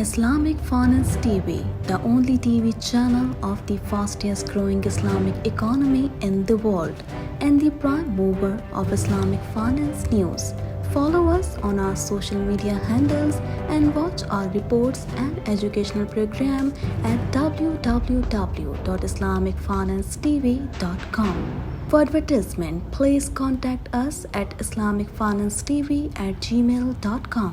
Islamic Finance TV, the only TV channel of the fastest growing Islamic economy in the world and the prime mover of Islamic finance news. Follow us on our social media handles and watch our reports and educational program at www.islamicfinancetv.com. For advertisement, please contact us at islamicfinancetv@gmail.com.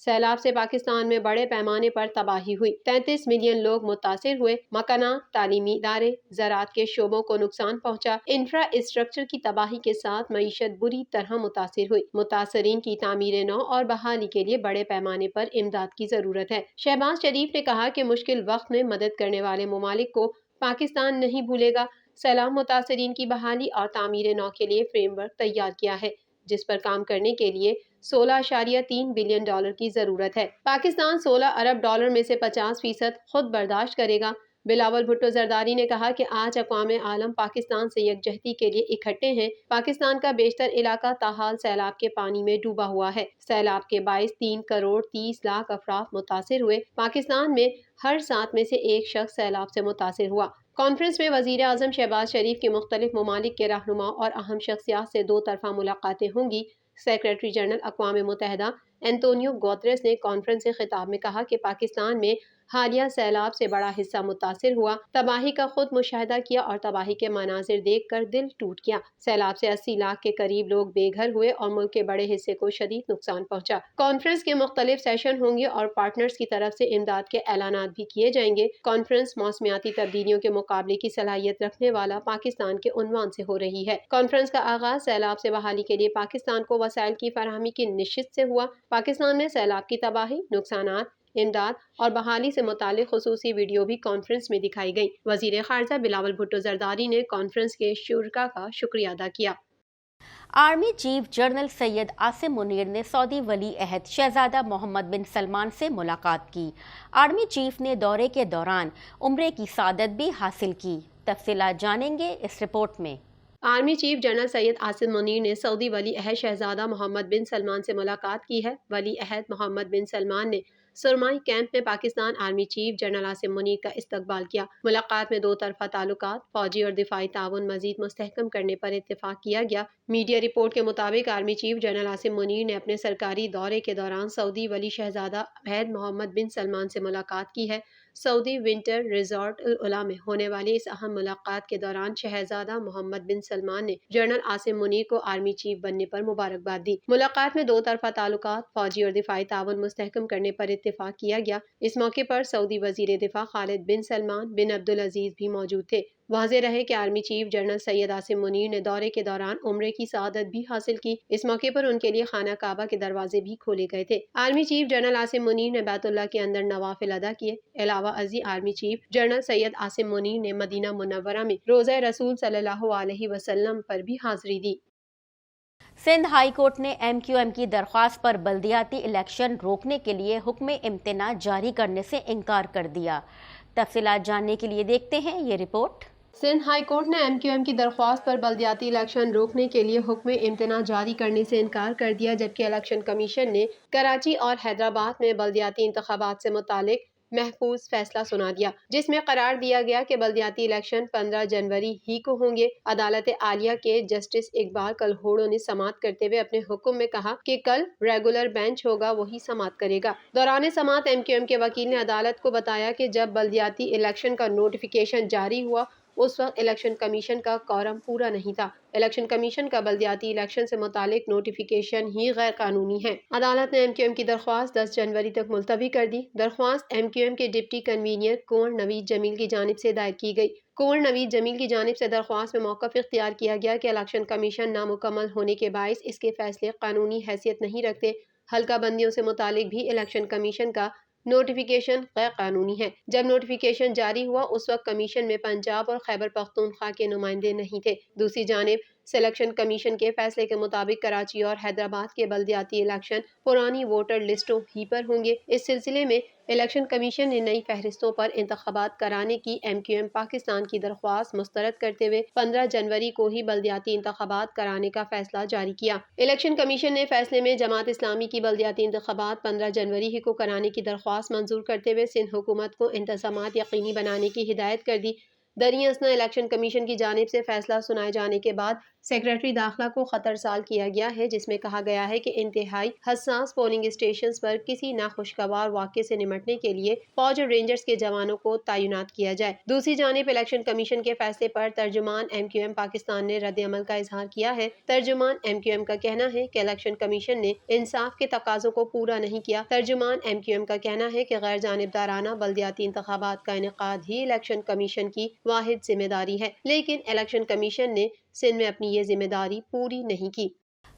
سیلاب سے پاکستان میں بڑے پیمانے پر تباہی ہوئی، 33 million لوگ متاثر ہوئے، مکانات، تعلیمی ادارے، زراعت کے شعبوں کو نقصان پہنچا، انفراسٹرکچر کی تباہی کے ساتھ معیشت بری طرح متاثر ہوئی۔ متاثرین کی تعمیر نو اور بحالی کے لیے بڑے پیمانے پر امداد کی ضرورت ہے۔ شہباز شریف نے کہا کہ مشکل وقت میں مدد کرنے والے ممالک کو پاکستان نہیں بھولے گا۔ سیلاب متاثرین کی بحالی اور تعمیر نو کے لیے فریم ورک تیار کیا ہے، جس پر کام کرنے کے لیے $16.3 بلین کی ضرورت ہے۔ پاکستان $16 ارب میں سے 50% خود برداشت کرے گا۔ بلاول بھٹو زرداری نے کہا کہ آج اقوام عالم پاکستان سے یکجہتی کے لیے اکٹھے ہیں۔ پاکستان کا بیشتر علاقہ تاحال سیلاب کے پانی میں ڈوبا ہوا ہے۔ سیلاب کے باعث 3 کروڑ 30 لاکھ افراد متاثر ہوئے۔ پاکستان میں ہر 7 میں سے ایک شخص سیلاب سے متاثر ہوا۔ کانفرنس میں وزیر اعظم شہباز شریف کی مختلف ممالک کے رہنما اور اہم شخصیات سے 2 طرفہ ملاقاتیں ہوں گی۔ سیکریٹری جنرل اقوام متحدہ اینٹونیو گوتریس نے کانفرنس سے خطاب میں کہا کہ پاکستان میں حالیہ سیلاب سے بڑا حصہ متاثر ہوا، تباہی کا خود مشاہدہ کیا اور تباہی کے مناظر دیکھ کر دل ٹوٹ گیا۔ سیلاب سے 80 لاکھ کے قریب لوگ بے گھر ہوئے اور ملک کے بڑے حصے کو شدید نقصان پہنچا۔ کانفرنس کے مختلف سیشن ہوں گے اور پارٹنرز کی طرف سے امداد کے اعلانات بھی کیے جائیں گے۔ کانفرنس موسمیاتی تبدیلیوں کے مقابلے کی صلاحیت رکھنے والا پاکستان کے عنوان سے ہو رہی ہے۔ کانفرنس کا آغاز سیلاب سے بحالی کے لیے پاکستان کو وسائل کی فراہمی کی نشست سے ہوا۔ پاکستان میں سیلاب کی تباہی، نقصانات، امداد اور بحالی سے متعلق خصوصی ویڈیو بھی کانفرنس میں دکھائی گئی۔ وزیر خارجہ بلاول بھٹو زرداری نے کانفرنس کے شرکاء کا شکریہ ادا کیا۔ Army chief general Syed Asim Munir نے سعودی ولی عہد شہزادہ محمد بن سلمان سے ملاقات کی۔ آرمی چیف نے دورے کے دوران عمرے کی سعادت بھی حاصل کی۔ تفصیلات جانیں گے اس رپورٹ میں۔ Army chief general Syed Asim Munir نے سعودی ولی عہد شہزادہ محمد بن سلمان سے ملاقات کی ہے۔ ولی عہد محمد بن سلمان نے سرمائی کیمپ میں Pakistan army chief general Asim Munir کا استقبال کیا۔ ملاقات میں 2 طرفہ تعلقات، فوجی اور دفاعی تعاون مزید مستحکم کرنے پر اتفاق کیا گیا۔ میڈیا رپورٹ کے مطابق army chief general Asim Munir نے اپنے سرکاری دورے کے دوران سعودی ولی شہزادہ عہد محمد بن سلمان سے ملاقات کی ہے۔ سعودی ونٹر ریزارٹ العلا میں ہونے والی اس اہم ملاقات کے دوران شہزادہ محمد بن سلمان نے جنرل عاصم منیر کو آرمی چیف بننے پر مبارکباد دی۔ ملاقات میں 2 طرفہ تعلقات، فوجی اور دفاعی تعاون مستحکم کرنے پر اتفاق کیا گیا۔ اس موقع پر سعودی وزیر دفاع خالد بن سلمان بن عبدالعزیز بھی موجود تھے۔ واضح رہے کہ army chief general Syed Asim Munir نے دورے کے دوران عمرے کی سعادت بھی حاصل کی۔ اس موقع پر ان کے لیے خانہ کعبہ کے دروازے بھی کھولے گئے تھے۔ Army chief general Asim Munir نے بیت اللہ کے اندر نوافل ادا کیے۔ علاوہ ازیں army chief general Syed Asim Munir نے مدینہ منورہ میں روضہ رسول صلی اللہ علیہ وسلم پر بھی حاضری دی۔ سندھ ہائی کورٹ نے ایم کیو ایم کی درخواست پر بلدیاتی الیکشن روکنے کے لیے حکم امتناع جاری کرنے سے انکار کر دیا۔ تفصیلات جاننے کے لیے دیکھتے ہیں یہ رپورٹ۔ سندھ ہائی کورٹ نے ایم کیو ایم کی درخواست پر بلدیاتی الیکشن روکنے کے لیے حکم امتناع جاری کرنے سے انکار کر دیا، جبکہ الیکشن کمیشن نے کراچی اور حیدرآباد میں بلدیاتی انتخابات سے متعلق محفوظ فیصلہ سنا دیا، جس میں قرار دیا گیا کہ بلدیاتی الیکشن 15 جنوری ہی کو ہوں گے۔ عدالت عالیہ کے جسٹس اقبال کلہوڑو نے سماعت کرتے ہوئے اپنے حکم میں کہا کہ کل ریگولر بینچ ہوگا، وہی سماعت کرے گا۔ دوران سماعت ایم کیو ایم کے وکیل نے عدالت کو بتایا کہ جب بلدیاتی الیکشن کا نوٹیفیکیشن جاری ہوا اس وقت الیکشن کمیشن کا کورم پورا نہیں تھا۔ الیکشن کمیشن کا بلدیاتی الیکشن سے متعلق نوٹیفیکیشن ہی غیر قانونی ہے۔ عدالت نے ایم کیو ایم کی درخواست 10 جنوری تک ملتوی کر دی۔ درخواست ایم کیو ایم کے ڈپٹی کنوینر کنور نوید جمیل کی جانب سے دائر کی گئی۔ کنور نوید جمیل کی جانب سے درخواست میں موقف اختیار کیا گیا کہ الیکشن کمیشن نامکمل ہونے کے باعث اس کے فیصلے قانونی حیثیت نہیں رکھتے۔ حلقہ بندیوں سے متعلق بھی الیکشن کمیشن کا نوٹیفیکیشن غیر قانونی ہے۔ جب نوٹیفیکیشن جاری ہوا اس وقت کمیشن میں پنجاب اور خیبر پختونخوا کے نمائندے نہیں تھے۔ دوسری جانب سلیکشن کمیشن کے فیصلے کے مطابق کراچی اور حیدرآباد کے بلدیاتی الیکشن پرانی ووٹر لسٹوں ہی پر ہوں گے۔ اس سلسلے میں الیکشن کمیشن نے نئی فہرستوں پر انتخابات کرانے کی ایم کیو ایم پاکستان کی درخواست مسترد کرتے ہوئے 15 جنوری کو ہی بلدیاتی انتخابات کرانے کا فیصلہ جاری کیا۔ الیکشن کمیشن نے فیصلے میں جماعت اسلامی کی بلدیاتی انتخابات 15 جنوری ہی کو کرانے کی درخواست منظور کرتے ہوئے سندھ حکومت کو انتظامات یقینی بنانے کی ہدایت کر دی۔ دریں اثنا الیکشن کمیشن کی جانب سے فیصلہ سنائے جانے کے بعد سیکریٹری داخلہ کو خط ارسال کیا گیا ہے، جس میں کہا گیا ہے کہ انتہائی حساس پولنگ اسٹیشنز پر کسی ناخوشگوار واقعے سے نمٹنے کے لیے فوج اور رینجرز کے جوانوں کو تعینات کیا جائے۔ دوسری جانب الیکشن کمیشن کے فیصلے پر ترجمان ایم کیو ایم پاکستان نے رد عمل کا اظہار کیا ہے۔ ترجمان ایم کیو ایم کا کہنا ہے کہ الیکشن کمیشن نے انصاف کے تقاضوں کو پورا نہیں کیا۔ ترجمان ایم کیو ایم کا کہنا ہے کہ غیر جانبدارانہ بلدیاتی انتخابات کا انعقاد ہی الیکشن کمیشن کی واحد ذمہ داری ہے، لیکن الیکشن کمیشن نے سندھ میں اپنی یہ ذمہ داری پوری نہیں کی۔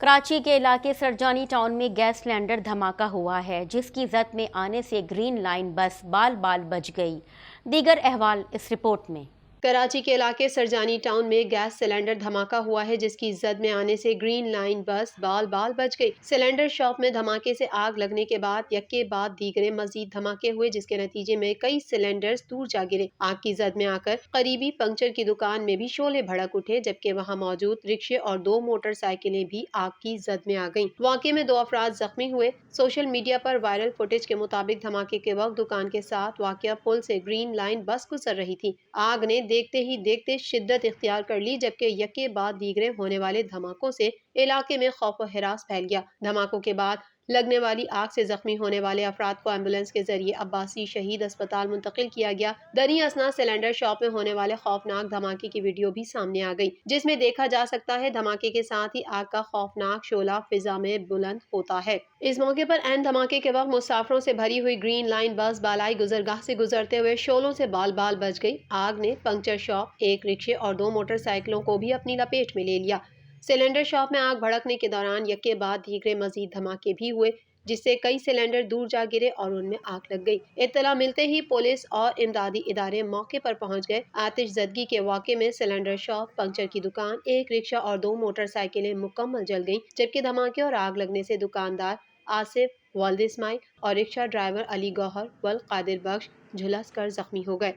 کراچی کے علاقے سرجانی ٹاؤن میں گیس سلنڈر دھماکہ ہوا ہے، جس کی زد میں آنے سے گرین لائن بس بال بال بچ گئی۔ دیگر احوال اس رپورٹ میں۔ کراچی کے علاقے سرجانی ٹاؤن میں گیس سلنڈر دھماکہ ہوا ہے، جس کی زد میں آنے سے گرین لائن بس بال بال بچ گئی۔ سلنڈر شاپ میں دھماکے سے آگ لگنے کے بعد یکے بعد دیگرے مزید دھماکے ہوئے، جس کے نتیجے میں کئی سلنڈرز دور جا گرے۔ آگ کی زد میں آ کر قریبی پنکچر کی دکان میں بھی شعلے بھڑک اٹھے، جبکہ وہاں موجود رکشے اور 2 موٹر سائیکلیں بھی آگ کی زد میں آ گئیں۔ واقعے میں 2 افراد زخمی ہوئے۔ سوشل میڈیا پر وائرل فوٹیج کے مطابق دھماکے کے وقت دکان کے ساتھ واقع پل سے گرین لائن بس گزر رہی تھی۔ آگ نے دیکھتے ہی دیکھتے شدت اختیار کر لی، جبکہ یکے بعد دیگرے ہونے والے دھماکوں سے علاقے میں خوف و ہراس پھیل گیا۔ دھماکوں کے بعد لگنے والی آگ سے زخمی ہونے والے افراد کو ایمبولینس کے ذریعے عباسی شہید اسپتال منتقل کیا گیا۔ دریں اثنا سلنڈر شاپ میں ہونے والے خوفناک دھماکے کی ویڈیو بھی سامنے آ گئی، جس میں دیکھا جا سکتا ہے دھماکے کے ساتھ ہی آگ کا خوفناک شعلہ فضا میں بلند ہوتا ہے۔ اس موقع پر عین دھماکے کے وقت مسافروں سے بھری ہوئی گرین لائن بس بالائی گزرگاہ سے گزرتے ہوئے شعلوں سے بال بال بچ گئی۔ آگ نے پنکچر شاپ، ایک رکشے اور 2 موٹر سائیکلوں کو بھی اپنی لپیٹ میں لے لیا۔ سلنڈر شاپ میں آگ بھڑکنے کے دوران یکے بعد دیگرے مزید دھماکے بھی ہوئے، جس سے کئی سلنڈر دور جا گرے اور ان میں آگ لگ گئی۔ اطلاع ملتے ہی پولیس اور امدادی ادارے موقع پر پہنچ گئے۔ آتش زدگی کے واقعے میں سلنڈر شاپ، پنکچر کی دکان، ایک رکشہ اور 2 موٹر سائیکلیں مکمل جل گئیں، جبکہ دھماکے اور آگ لگنے سے دکاندار آصف، والد اسماعیل اور رکشہ ڈرائیور علی گوہر والقادر بخش جھلس کر زخمی ہو گئے۔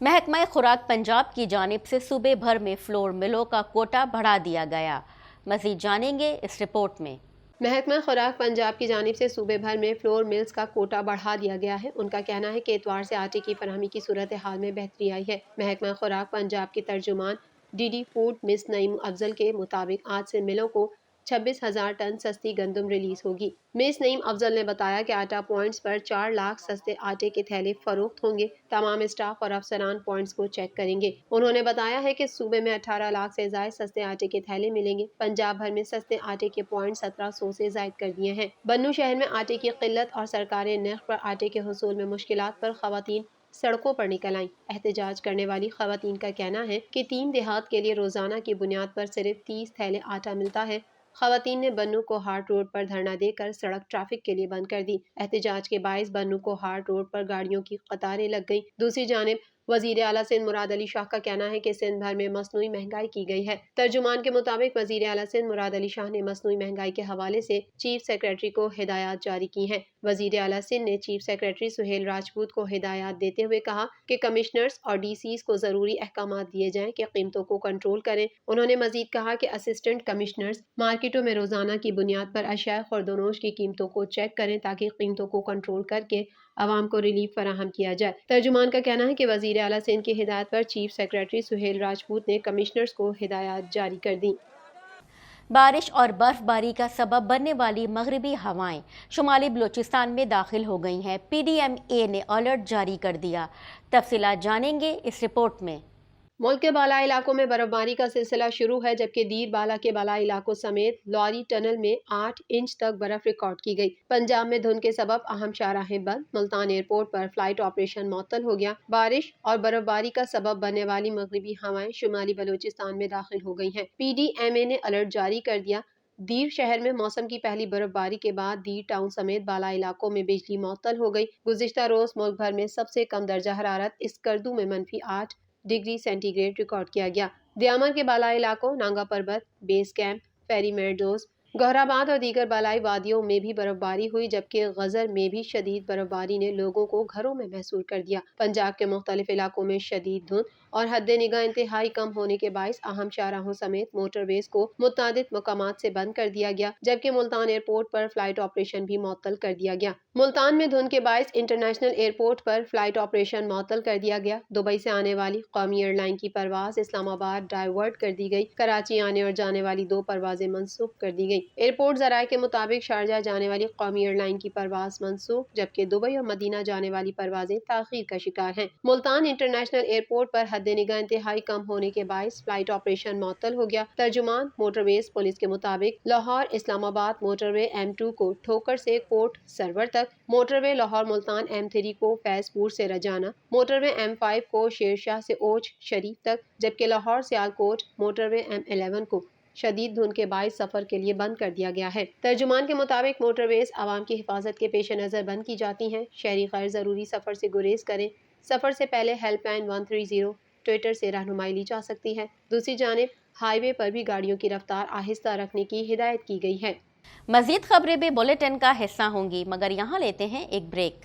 محکمہ خوراک پنجاب کی جانب سے صوبے بھر میں فلور ملوں کا کوٹا بڑھا دیا گیا۔ مزید جانیں گے اس رپورٹ میں۔ محکمہ خوراک پنجاب کی جانب سے صوبے بھر میں فلور ملز کا کوٹا بڑھا دیا گیا ہے۔ ان کا کہنا ہے کہ اتوار سے آٹے کی فراہمی کی صورتحال میں بہتری آئی ہے۔ محکمہ خوراک پنجاب کے ترجمان ڈی ڈی فوڈ مس نعیم افضل کے مطابق آج سے ملوں کو 26,000 ٹن سستی گندم ریلیز ہوگی۔ مس نعیم افضل نے بتایا کہ آٹا پوائنٹس پر 4 لاکھ سستے آٹے کے تھیلے فروخت ہوں گے۔ تمام اسٹاف اور افسران پوائنٹس کو چیک کریں گے۔ انہوں نے بتایا ہے کہ صوبے میں 18 لاکھ سے زائد سستے آٹے کے تھیلے ملیں گے۔ پنجاب بھر میں سستے آٹے کے پوائنٹ 1700 سے زائد کر دیے ہیں۔ بنوں شہر میں آٹے کی قلت اور سرکاری نرخ پر آٹے کے حصول میں مشکلات پر خواتین سڑکوں پر نکل آئیں۔ احتجاج کرنے والی خواتین کا کہنا ہے کہ 3 دیہات کے لیے روزانہ کی بنیاد پر صرف 30 تھیلے آٹا ملتا ہے۔ خواتین نے بنوں کو ہارٹ روڈ پر دھرنا دے کر سڑک ٹریفک کے لیے بند کر دی۔ احتجاج کے باعث بنوں کو ہارٹ روڈ پر گاڑیوں کی قطاریں لگ گئیں۔ دوسری جانب وزیر اعلیٰ سندھ مراد علی شاہ کا کہنا ہے کہ سندھ بھر میں مصنوعی مہنگائی کی گئی ہے۔ ترجمان کے مطابق وزیر اعلیٰ سندھ مراد علی شاہ نے مصنوعی مہنگائی کے حوالے سے چیف سیکریٹری کو ہدایات جاری کی ہیں۔ وزیر اعلیٰ سندھ نے چیف سیکریٹری سہیل راجپوت کو ہدایات دیتے ہوئے کہا کہ کمشنرز اور ڈی سیز کو ضروری احکامات دیے جائیں کہ قیمتوں کو کنٹرول کریں۔ انہوں نے مزید کہا کہ اسسٹنٹ کمشنرز مارکیٹوں میں روزانہ کی بنیاد پر اشیاء خوردونوش کی قیمتوں کو چیک کریں تاکہ قیمتوں کو کنٹرول کر کے عوام کو ریلیف فراہم کیا جائے۔ ترجمان کا کہنا ہے کہ وزیر اعلیٰ سندھ کی ہدایت پر چیف سیکریٹری سہیل راجپوت نے کمشنرز کو ہدایات جاری کر دیں۔ بارش اور برف باری کا سبب بننے والی مغربی ہوائیں شمالی بلوچستان میں داخل ہو گئی ہیں۔ پی ڈی ایم اے نے الرٹ جاری کر دیا۔ تفصیلات جانیں گے اس رپورٹ میں۔ ملک کے بالائی علاقوں میں برف باری کا سلسلہ شروع ہے، جبکہ دیر بالا کے بالائی علاقوں سمیت لوری ٹنل میں 8 انچ تک برف ریکارڈ کی گئی۔ پنجاب میں دھند کے سبب اہم شاہراہیں بند، ملتان ایئرپورٹ پر فلائٹ آپریشن معطل ہو گیا۔ بارش اور برف باری کا سبب بننے والی مغربی ہوائیں شمالی بلوچستان میں داخل ہو گئی ہیں۔ پی ڈی ایم اے نے الرٹ جاری کر دیا۔ دیر شہر میں موسم کی پہلی برف باری کے بعد دیر ٹاؤن سمیت بالائی علاقوں میں بجلی معطل ہو گئی۔ گزشتہ روز ملک بھر میں سب سے کم درجہ حرارت اسکردو میں -8 ڈگری سینٹی گریڈ ریکارڈ کیا گیا۔ دیامر کے بالائی علاقوں، نانگا پربت، بیس کیمپ، فیری میڈوز، گوہرآباد اور دیگر بالائی وادیوں میں بھی برفباری ہوئی، جبکہ غزر میں بھی شدید برفباری نے لوگوں کو گھروں میں محصور کر دیا۔ پنجاب کے مختلف علاقوں میں شدید دھند اور حد نگاہ انتہائی کم ہونے کے باعث اہم شاہراہوں سمیت موٹر ویز کو متعدد مقامات سے بند کر دیا گیا، جبکہ ملتان ایئرپورٹ پر فلائٹ آپریشن بھی معطل کر دیا گیا۔ ملتان میں دھند کے باعث انٹرنیشنل ایئرپورٹ پر فلائٹ آپریشن معطل کر دیا گیا۔ دبئی سے آنے والی قومی ایئر لائن کی پرواز اسلام آباد ڈائیورٹ کر دی گئی۔ کراچی آنے اور جانے والی 2 پروازیں منسوخ کر دی گئی۔ ایئرپورٹ ذرائع کے مطابق شارجہ جانے والی قومی ایئر لائن کی پرواز منسوخ، جبکہ دبئی اور مدینہ جانے والی پروازیں تاخیر کا شکار ہیں۔ ملتان انٹرنیشنل ایئرپورٹ پر حد نگاہ انتہائی کم ہونے کے باعث فلائٹ آپریشن معطل ہو گیا۔ ترجمان موٹر ویز پولیس کے مطابق لاہور اسلام آباد موٹر وے M2 کو ٹھوکر سے کوٹ سرور تک، موٹر وے لاہور ملتان M3 کو فیض پور سے رجانہ، موٹر وے M5 کو شیر شاہ سے اوچھ شریف تک، جبکہ لاہور سیالکوٹ موٹر وے M11 کو شدید دھند کے باعث سفر کے لیے بند کر دیا گیا ہے۔ ترجمان کے مطابق موٹر ویز عوام کی حفاظت کے پیش نظر بند کی جاتی ہیں۔ شہری غیر ضروری سفر سے گریز کریں۔ سفر سے پہلے ہیلپ لائن 130 ٹویٹر سے رہنمائی لی جا سکتی ہے۔ دوسری جانب ہائی وے پر بھی گاڑیوں کی رفتار آہستہ رکھنے کی ہدایت کی گئی ہے۔ مزید خبریں بھی بلیٹن کا حصہ ہوں گی، مگر یہاں لیتے ہیں ایک بریک۔